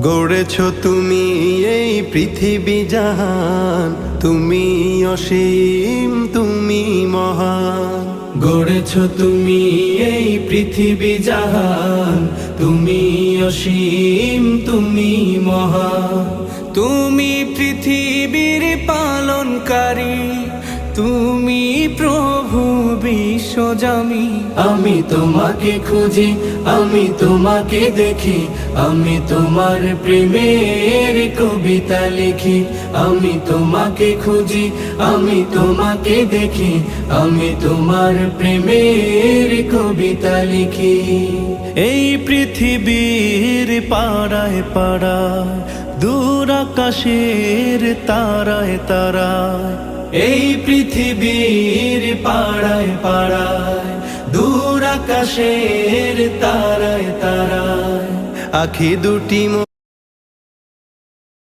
গড়েছ তুমি এই পৃথিবী জাহান, তুমি অসীম তুমি মহান। গড়েছ তুমি এই পৃথিবী জাহান, তুমি অসীম তুমি মহান। তুমি পৃথিবীর পালনকারী, তুমি প্রভু বিশ্বজামি। আমি তোমাকে খুঁজি, আমি তোমাকে দেখি, আমি তোমার প্রেমের কবিতা লিখি। আমি তোমাকে খুঁজি, আমি তোমাকে দেখি, আমি তোমার প্রেমের কবিতা লিখি। এই পৃথিবীর পাড়ায় পাড়ায়, দূর আকাশের তারায় তারায়, এই পৃথিবীর পাড়ায় পাড়ায়, দূর আকাশের তারায় তারায়, আখি দুটি